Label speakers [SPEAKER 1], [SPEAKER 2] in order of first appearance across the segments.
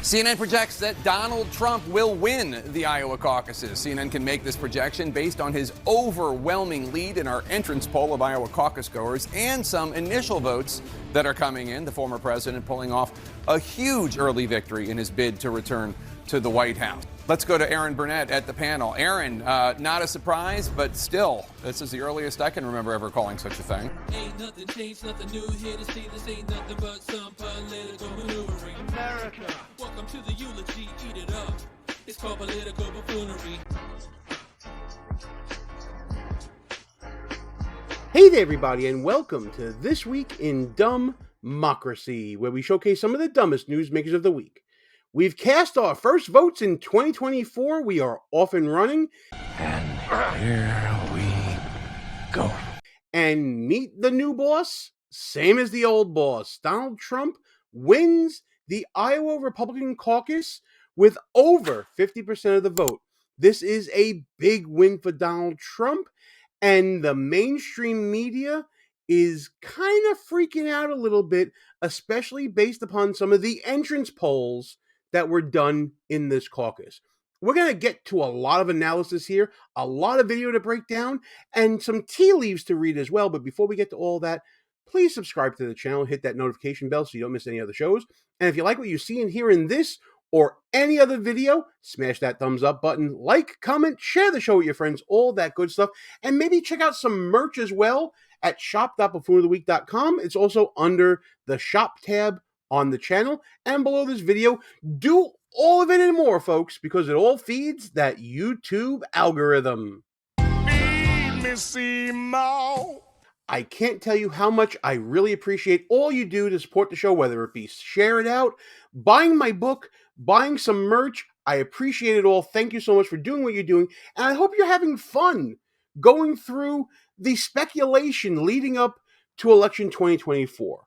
[SPEAKER 1] CNN projects that Donald Trump will win the Iowa caucuses. CNN can make this projection based on his overwhelming lead in our entrance poll of Iowa caucus goers and some initial votes that are coming in. The former president pulling off a huge early victory in his bid to return to the White House. Let's go to Aaron Burnett at the panel. Aaron, not a surprise, but still, this is the earliest I can remember ever calling such a thing.
[SPEAKER 2] Ain't nothing changed, nothing new here to see. This ain't nothing but some political maneuvering. America. Welcome to the eulogy, eat it up. It's called political buffoonery.
[SPEAKER 3] Hey there, everybody, and welcome to This Week in DUMBmocracy, where we showcase some of the dumbest newsmakers of the week. We've cast our first votes in 2024. We are off and running.
[SPEAKER 4] And here we go.
[SPEAKER 3] And meet the new boss, same as the old boss. Donald Trump wins the Iowa Republican caucus with over 50% of the vote. This is a big win for Donald Trump, and the mainstream media is kind of freaking out a little bit, especially based upon some of the entrance polls that were done in this caucus. We're going to get to a lot of analysis here, a lot of video to break down, and some tea leaves to read as well. But before we get to all that, please subscribe to the channel, hit that notification bell so you don't miss any other shows. And if you like what you see and hear in this or any other video, smash that thumbs up button, like, comment, share the show with your friends, all that good stuff. And maybe check out some merch as well at shop.buffoonertheweek.com. It's also under the shop tab on the channel and below this video. Do all of it and more, folks, because it all feeds that YouTube algorithm.
[SPEAKER 4] Feed me, Seymour.
[SPEAKER 3] I can't tell you how much I really appreciate all you do to support the show, whether it be share it out, buying my book, buying some merch. I appreciate it all. Thank you so much for doing what you're doing, and I hope you're having fun going through the speculation leading up to election 2024.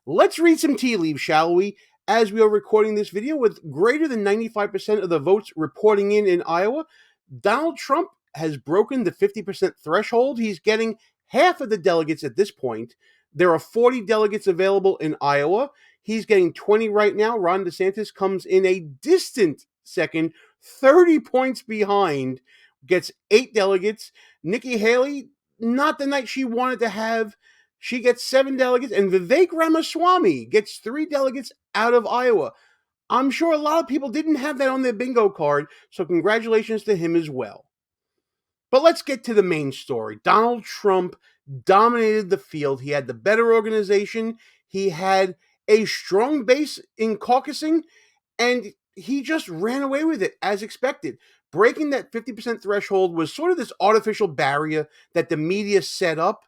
[SPEAKER 3] Let's read some tea leaves, shall we? As we are recording this video with greater than 95% of the votes reporting in Iowa, Donald Trump has broken the 50% threshold. He's getting half of the delegates at this point. There are 40 delegates available in Iowa. He's getting 20 right now. Ron DeSantis comes in a distant second, 30 points behind, gets 8 delegates. Nikki Haley, not the night she wanted to have. She gets 7 delegates, and Vivek Ramaswamy gets 3 delegates out of Iowa. I'm sure a lot of people didn't have that on their bingo card, so congratulations to him as well. But let's get to the main story. Donald Trump dominated the field. He had the better organization. He had a strong base in caucusing, and he just ran away with it as expected. Breaking that 50% threshold was sort of this artificial barrier that the media set up.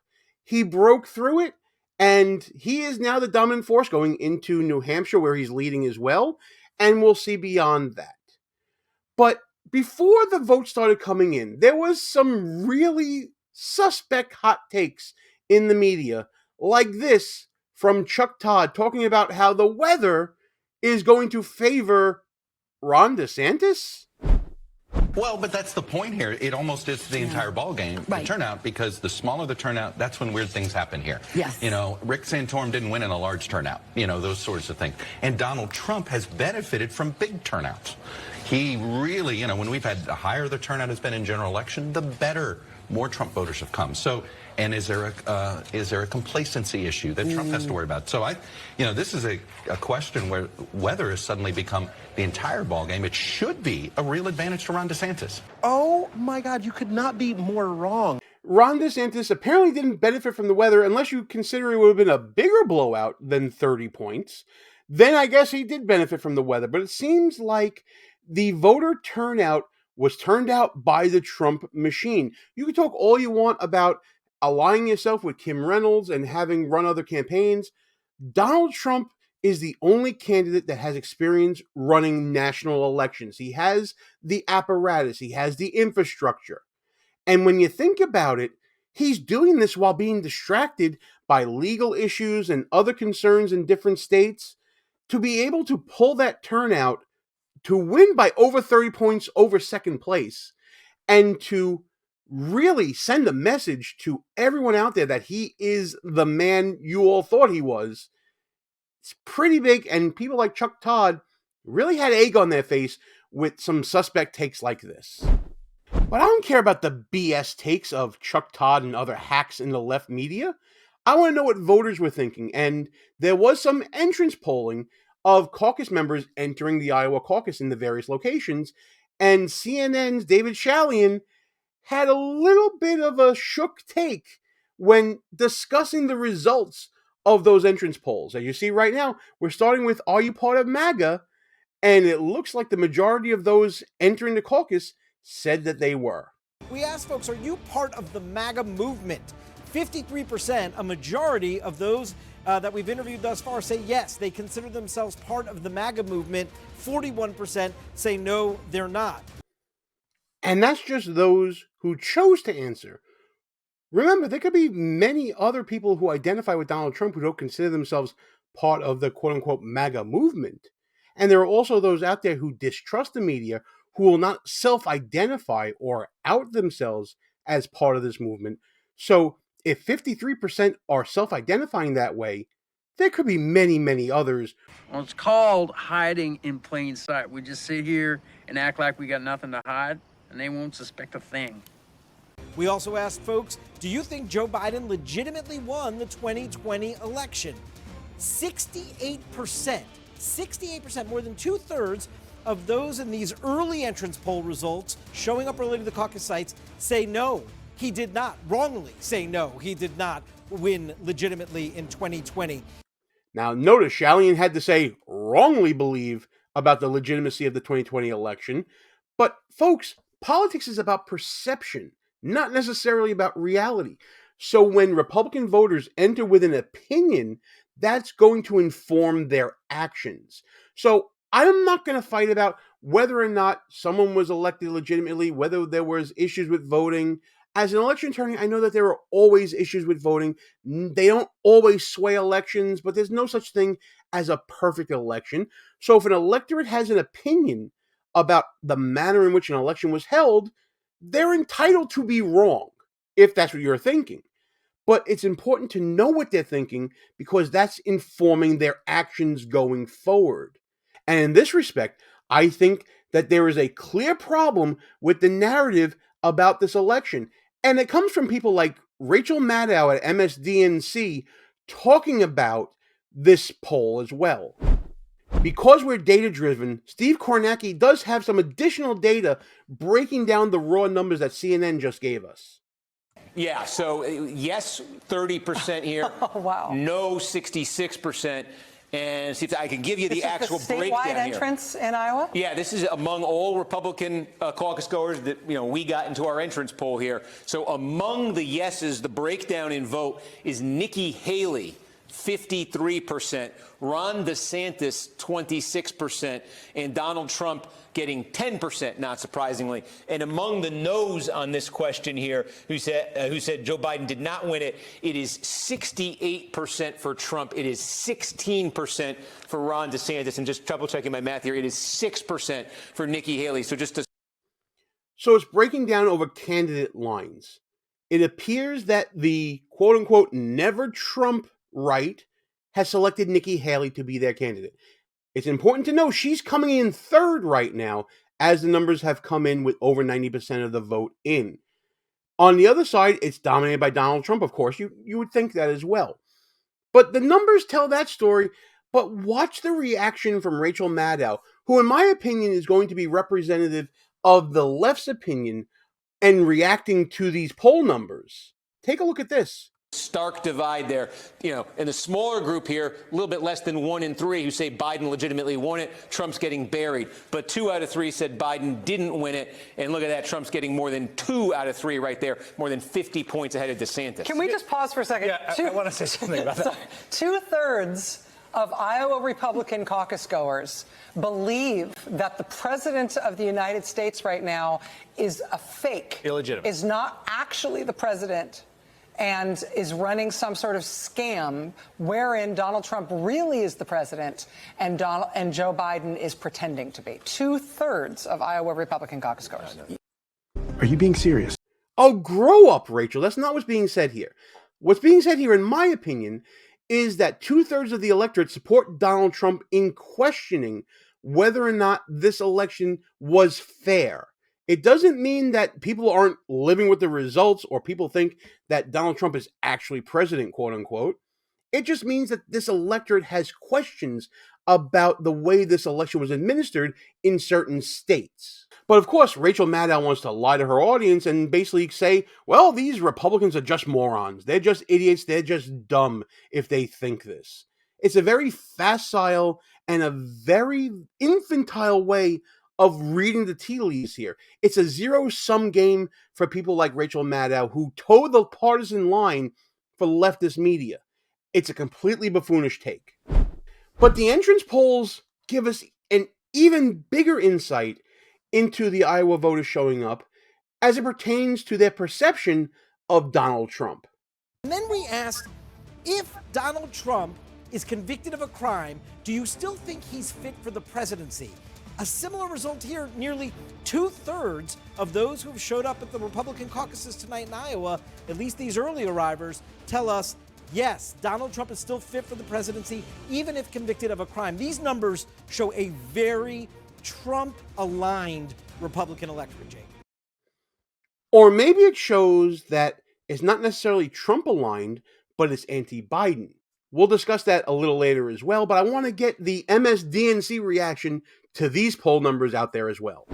[SPEAKER 3] He broke through it, and he is now the dominant force going into New Hampshire, where he's leading as well, and we'll see beyond that. But before the vote started coming in, there was some really suspect hot takes in the media, like this from Chuck Todd, talking about how the weather is going to favor Ron DeSantis.
[SPEAKER 5] Well, but that's the point here. It almost is the entire ball game, the turnout, because the smaller the turnout, that's when weird things happen here.
[SPEAKER 6] Yes.
[SPEAKER 5] You know, Rick Santorum didn't win in a large turnout, you know, those sorts of things. And Donald Trump has benefited from big turnouts. He really, you know, when we've had the higher the turnout has been in general election, the better more Trump voters have come. So, and is there a complacency issue that Trump has to worry about? So this is a question where weather has suddenly become the entire ballgame. It should be a real advantage to Ron DeSantis.
[SPEAKER 7] Oh my God, you could not be more wrong.
[SPEAKER 3] Ron DeSantis apparently didn't benefit from the weather unless you consider it would have been a bigger blowout than 30 points. Then I guess he did benefit from the weather. But it seems like the voter turnout was turned out by the Trump machine. You can talk all you want about aligning yourself with Kim Reynolds and having run other campaigns. Donald Trump is the only candidate that has experience running national elections. He has the apparatus. He has the infrastructure. And when you think about it, he's doing this while being distracted by legal issues and other concerns in different states. To be able to pull that turnout, to win by over 30 points over second place, and to really send a message to everyone out there that he is the man you all thought he was, it's pretty big. And people like Chuck Todd really had egg on their face with some suspect takes like this. But I don't care about the BS takes of Chuck Todd and other hacks in the left media. I want to know what voters were thinking, and there was some entrance polling of caucus members entering the Iowa caucus in the various locations, and CNN's David Chalian had a little bit of a shook take when discussing the results of those entrance polls. As you see right now, we're starting with Are You Part of MAGA? And it looks like the majority of those entering the caucus said that they were.
[SPEAKER 6] We asked folks, are you part of the MAGA movement? 53%, a majority of those that we've interviewed thus far say yes, they consider themselves part of the MAGA movement. 41% say no, they're not.
[SPEAKER 3] And that's just those who chose to answer. Remember, there could be many other people who identify with Donald Trump who don't consider themselves part of the quote-unquote MAGA movement. And there are also those out there who distrust the media, who will not self-identify or out themselves as part of this movement. So if 53% are self-identifying that way, there could be many, many others.
[SPEAKER 8] Well, it's called hiding in plain sight. We just sit here and act like we got nothing to hide, and they won't suspect a thing.
[SPEAKER 6] We also asked folks, do you think Joe Biden legitimately won the 2020 election? 68%, more than 2/3 of those in these early entrance poll results showing up early to the caucus sites say no, he did not. Wrongly say no, he did not win legitimately in 2020.
[SPEAKER 3] Now, notice Chalian had to say wrongly believe about the legitimacy of the 2020 election. But folks, politics is about perception, not necessarily about reality. So when Republican voters enter with an opinion, that's going to inform their actions. So I'm not going to fight about whether or not someone was elected legitimately, whether there was issues with voting. As an election attorney, I know that there are always issues with voting. They don't always sway elections, but there's no such thing as a perfect election. So if an electorate has an opinion about the manner in which an election was held, they're entitled to be wrong, if that's what you're thinking. But it's important to know what they're thinking because that's informing their actions going forward. And in this respect, I think that there is a clear problem with the narrative about this election. And it comes from people like Rachel Maddow at MSNBC talking about this poll as well. Because we're data-driven, Steve Kornacki does have some additional data breaking down the raw numbers that CNN just gave us.
[SPEAKER 9] Yeah, so yes, 30% here.
[SPEAKER 10] Oh, wow.
[SPEAKER 9] No, 66%. And see if I can give you the actual
[SPEAKER 10] statewide
[SPEAKER 9] breakdown here.
[SPEAKER 10] entrance in Iowa?
[SPEAKER 9] Yeah, this is among all Republican caucus goers that we got into our entrance poll here. So among the yeses, the breakdown in vote is Nikki Haley, 53%, Ron DeSantis, 26%, and Donald Trump getting 10%, not surprisingly. And among the no's on this question here, who said Joe Biden did not win it, it is 68% for Trump. It is 16% for Ron DeSantis. And just double checking my math here, it is 6% for Nikki Haley. So
[SPEAKER 3] So it's breaking down over candidate lines. It appears that the quote-unquote never Trump right has selected Nikki Haley to be their candidate. It's important to know she's coming in third right now as the numbers have come in with over 90% of the vote in. On the other side, it's dominated by Donald Trump, of course. You would think that as well. But the numbers tell that story. But watch the reaction from Rachel Maddow, who in my opinion is going to be representative of the left's opinion and reacting to these poll numbers. Take a look at this.
[SPEAKER 9] stark divide there. In the smaller group here, a little bit less than 1 in 3 who say Biden legitimately won it. Trump's getting buried. But 2 out of 3 said Biden didn't win it. And look at that. Trump's getting more than 2 out of 3 right there, more than 50 points ahead of DeSantis.
[SPEAKER 10] Can we just pause for a second?
[SPEAKER 11] Yeah, I want to say something about that.
[SPEAKER 10] 2/3 of Iowa Republican caucus goers believe that the president of the United States right now is a fake,
[SPEAKER 11] illegitimate,
[SPEAKER 10] is not actually the president, and is running some sort of scam wherein Donald Trump really is the president and Joe Biden is pretending to be. 2/3 of Iowa Republican caucus goers.
[SPEAKER 3] Are you being serious? Oh, grow up, Rachel. That's not what's being said here. What's being said here, in my opinion, is that 2/3 of the electorate support Donald Trump in questioning whether or not this election was fair. It doesn't mean that people aren't living with the results or people think that Donald Trump is actually president, quote unquote. It just means that this electorate has questions about the way this election was administered in certain states. But of course, Rachel Maddow wants to lie to her audience and basically say, well, these Republicans are just morons. They're just idiots. They're just dumb if they think this. It's a very facile and a very infantile way of reading the tea leaves here. It's a zero-sum game for people like Rachel Maddow who toe the partisan line for leftist media. It's a completely buffoonish take. But the entrance polls give us an even bigger insight into the Iowa voters showing up as it pertains to their perception of Donald Trump.
[SPEAKER 6] And then we asked, if Donald Trump is convicted of a crime, do you still think he's fit for the presidency? A similar result here. Nearly 2/3 of those who have showed up at the Republican caucuses tonight in Iowa, at least these early arrivers, tell us, yes, Donald Trump is still fit for the presidency, even if convicted of a crime. These numbers show a very Trump-aligned Republican electorate, Jake.
[SPEAKER 3] Or maybe it shows that it's not necessarily Trump-aligned, but it's anti-Biden. We'll discuss that a little later as well, but I want to get the MSDNC reaction to these poll numbers out there as well.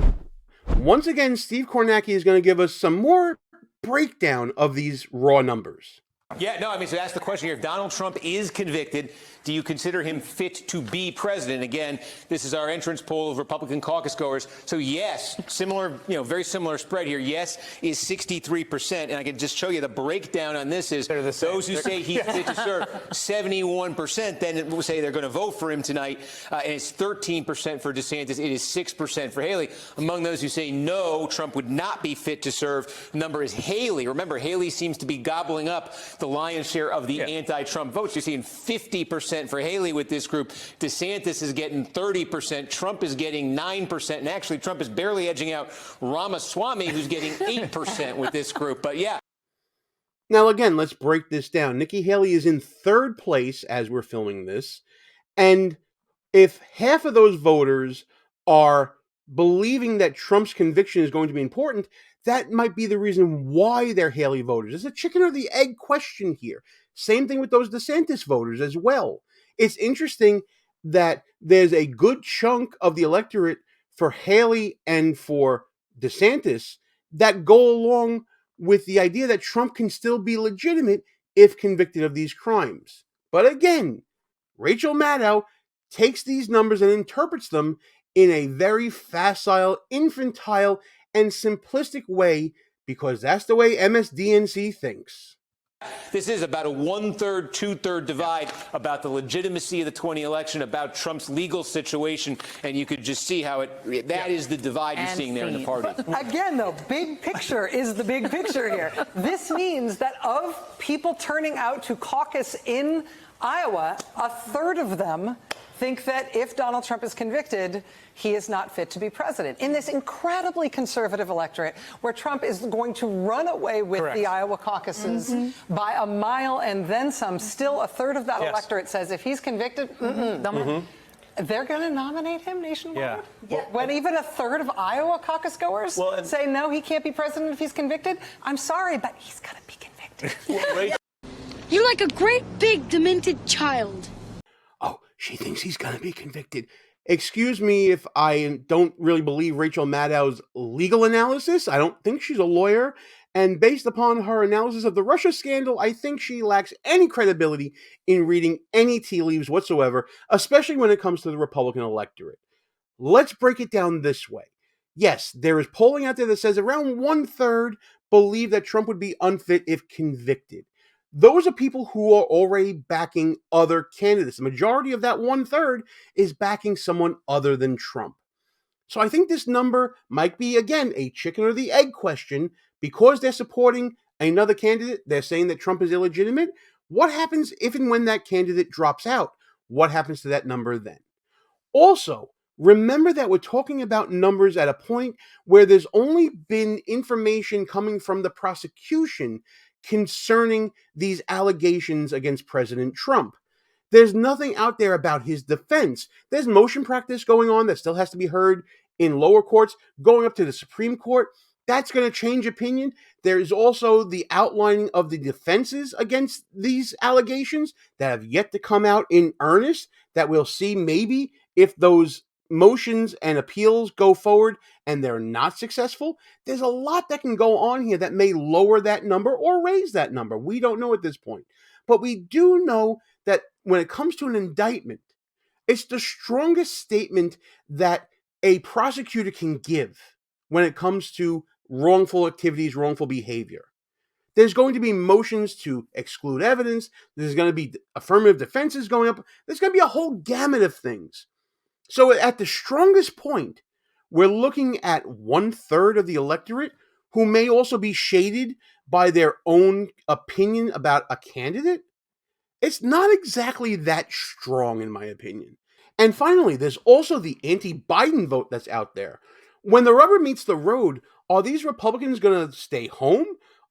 [SPEAKER 3] Once again, Steve Kornacki is going to give us some more breakdown of these raw numbers.
[SPEAKER 9] Yeah, no, I mean, so that's the question here. If Donald Trump is convicted, do you consider him fit to be president? Again, this is our entrance poll of Republican caucus goers. So yes, similar, very similar spread here. Yes is 63%. And I can just show you the breakdown on this is those who say he's fit to serve, 71%, then it will say they're going to vote for him tonight. And it's 13% for DeSantis. It is 6% for Haley. Among those who say no, Trump would not be fit to serve, the number is Haley. Remember, Haley seems to be gobbling up the lion's share of the anti-Trump votes. You're seeing 50% for Haley with this group. DeSantis is getting 30%. Trump is getting 9%. And actually, Trump is barely edging out Ramaswamy, who's getting 8% with this group. But yeah.
[SPEAKER 3] Now, again, let's break this down. Nikki Haley is in third place as we're filming this. And if half of those voters are believing that Trump's conviction is going to be important, that might be the reason why they're Haley voters. It's a chicken or the egg question here. Same thing with those DeSantis voters as well. It's interesting that there's a good chunk of the electorate for Haley and for DeSantis that go along with the idea that Trump can still be legitimate if convicted of these crimes. But again, Rachel Maddow takes these numbers and interprets them in a very facile, infantile, and simplistic way because that's the way MSDNC thinks.
[SPEAKER 9] This is about a 1/3, 2/3 divide about the legitimacy of the 2020 election, about Trump's legal situation, and you could just see how that is the divide you're seeing there in the party.
[SPEAKER 10] Again, though, big picture is the big picture here. This means that of people turning out to caucus in Iowa, 1/3 of them think that if Donald Trump is convicted, he is not fit to be president. In this incredibly conservative electorate where Trump is going to run away with the Iowa caucuses by a mile and then some, still 1/3 of that electorate says if he's convicted, they're going to nominate him nationwide? When even 1/3 of Iowa caucus goers say no, he can't be president if he's convicted? I'm sorry, but he's going to be convicted.
[SPEAKER 11] You're like a great big demented child.
[SPEAKER 3] Oh, she thinks he's going to be convicted. Excuse me if I don't really believe Rachel Maddow's legal analysis. I don't think she's a lawyer. And based upon her analysis of the Russia scandal, I think she lacks any credibility in reading any tea leaves whatsoever, especially when it comes to the Republican electorate. Let's break it down this way. Yes, there is polling out there that says around 1/3 believe that Trump would be unfit if convicted. Those are people who are already backing other candidates. The majority of that 1/3 is backing someone other than Trump. So I think this number might be, again, a chicken or the egg question. Because they're supporting another candidate, they're saying that Trump is illegitimate. What happens if and when that candidate drops out? What happens to that number then? Also, remember that we're talking about numbers at a point where there's only been information coming from the prosecution concerning these allegations against President Trump. There's nothing out there about his defense. There's motion practice going on that still has to be heard in lower courts, going up to the Supreme Court. That's going to change opinion. There is also the outlining of the defenses against these allegations that have yet to come out in earnest, that we'll see maybe if those motions and appeals go forward and they're not successful. There's a lot that can go on here that may lower that number or raise that number. We don't know at this point. But we do know that when it comes to an indictment, it's the strongest statement that a prosecutor can give when it comes to wrongful activities, wrongful behavior. There's going to be motions to exclude evidence. There's going to be affirmative defenses going up. There's going to be a whole gamut of things. So at the strongest point, we're looking at 1/3 of the electorate who may also be shaded by their own opinion about a candidate. It's not exactly that strong, in my opinion. And finally, there's also the anti-Biden vote that's out there. When the rubber meets the road, are these Republicans going to stay home?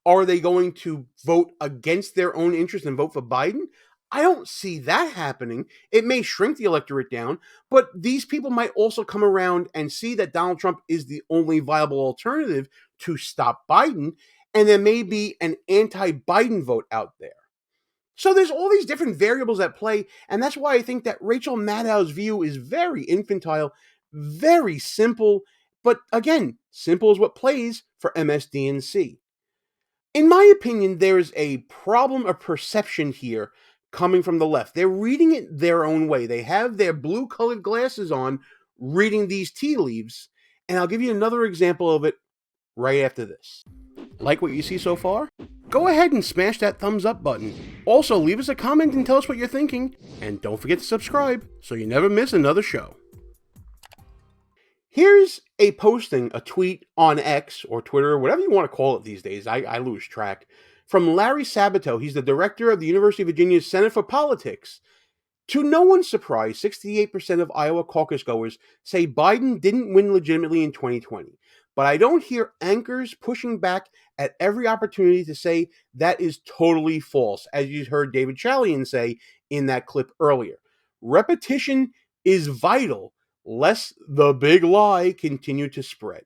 [SPEAKER 3] Are they going to vote against their own interest and vote for Biden? I don't see that happening. It may shrink the electorate down, but these people might also come around and see that Donald Trump is the only viable alternative to stop Biden, and there may be an anti-Biden vote out there. So there's all these different variables at play, and that's why I think that Rachel Maddow's view is very infantile, very simple, but again, simple is what plays for MSDNC. In my opinion, there's a problem of perception here coming from the left. They're reading it their own way. They have their blue-colored glasses on, reading these tea leaves, and I'll give you another example of it right after this. Like what you see so far? Go ahead and smash that thumbs up button. Also, leave us a comment and tell us what you're thinking, and don't forget to subscribe so you never miss another show. Here's a posting, a tweet on X or Twitter, whatever you want to call it these days. I lose track. From Larry Sabato. He's the director of the University of Virginia's Center for Politics. To no one's surprise, 68% of Iowa caucus goers say Biden didn't win legitimately in 2020. But I don't hear anchors pushing back at every opportunity to say that is totally false, as you heard David Chalian say in that clip earlier. Repetition is vital, lest the big lie continue to spread.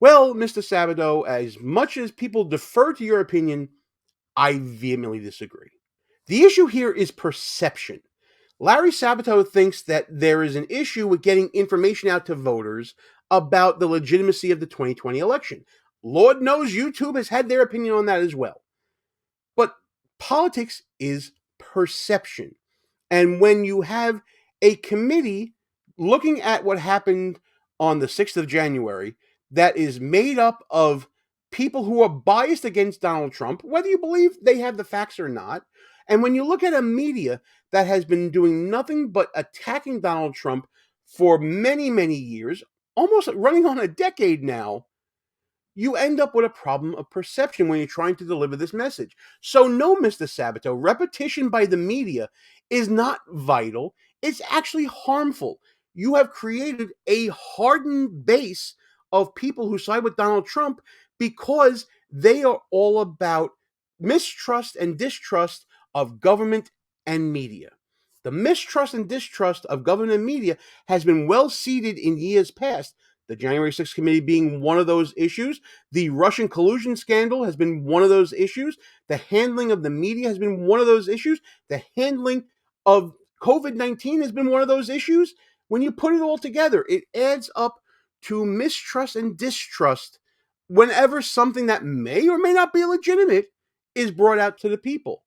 [SPEAKER 3] Well, Mr. Sabato, as much as people defer to your opinion, I vehemently disagree. The issue here is perception. Larry Sabato thinks that there is an issue with getting information out to voters about the legitimacy of the 2020 election. Lord knows YouTube has had their opinion on that as well. But politics is perception. And when you have a committee looking at what happened on the 6th of January that is made up of people who are biased against Donald Trump, whether you believe they have the facts or not, and when you look at a media that has been doing nothing but attacking Donald Trump for many, many years, almost running on a decade now, you end up with a problem of perception when you're trying to deliver this message. So no, Mr. Sabato, repetition by the media is not vital. It's actually harmful. You have created a hardened base of people who side with Donald Trump because they are all about mistrust and distrust of government and media. The mistrust and distrust of government and media has been well seated in years past. The January 6th committee being one of those issues. The Russian collusion scandal has been one of those issues. The handling of the media has been one of those issues. The handling of COVID-19 has been one of those issues. When you put it all together, it adds up to mistrust and distrust whenever something that may or may not be legitimate is brought out to the people.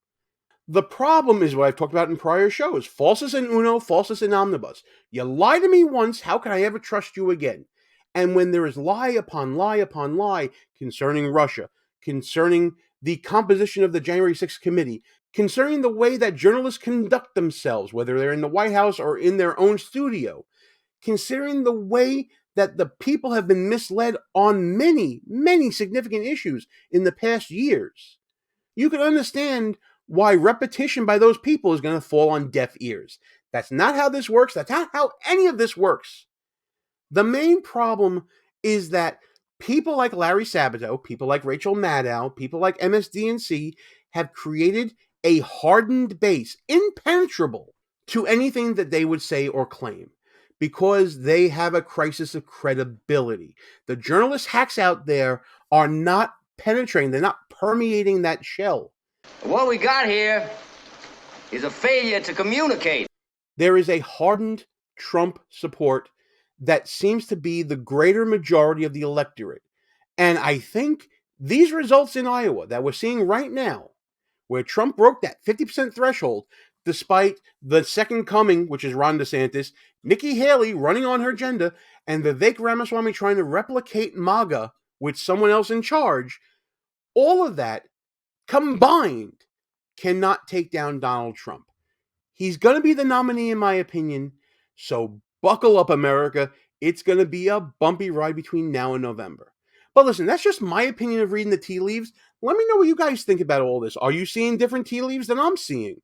[SPEAKER 3] The problem is what I've talked about in prior shows. Falsus in uno, falsus in omnibus. You lie to me once, how can I ever trust you again? And when there is lie upon lie upon lie concerning Russia, concerning the composition of the January 6th committee, concerning the way that journalists conduct themselves, whether they're in the White House or in their own studio, considering the way that the people have been misled on many, many significant issues in the past years, you can understand why repetition by those people is going to fall on deaf ears. That's not how this works. That's not how any of this works. The main problem is that people like Larry Sabato, people like Rachel Maddow, people like MSDNC have created a hardened base, impenetrable to anything that they would say or claim, because they have a crisis of credibility. The journalist hacks out there are not penetrating, they're not permeating that shell.
[SPEAKER 12] What we got here is a failure to communicate.
[SPEAKER 3] There is a hardened Trump support that seems to be the greater majority of the electorate. And I think these results in Iowa that we're seeing right now, where Trump broke that 50% threshold, despite the second coming, which is Ron DeSantis, Nikki Haley running on her agenda, and Vivek Ramaswamy trying to replicate MAGA with someone else in charge, all of that combined cannot take down Donald Trump. He's going to be the nominee, in my opinion, so buckle up, America. It's going to be a bumpy ride between now and November. But listen, that's just my opinion of reading the tea leaves. Let me know what you guys think about all this. Are you seeing different tea leaves than I'm seeing?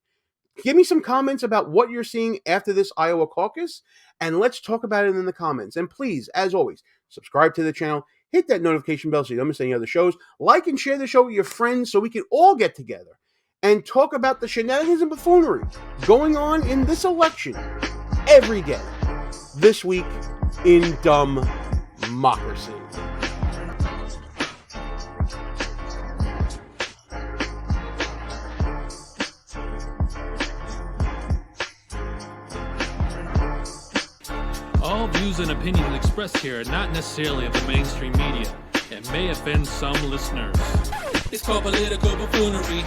[SPEAKER 3] Give me some comments about what you're seeing after this Iowa caucus, and let's talk about it in the comments. And please, as always, subscribe to the channel, hit that notification bell so you don't miss any other shows, like and share the show with your friends so we can all get together and talk about the shenanigans and buffoonery going on in this election every day this week in DUMBmocracy.
[SPEAKER 2] All views and opinions expressed here are not necessarily of the mainstream media and may offend some listeners. It's called political buffoonery.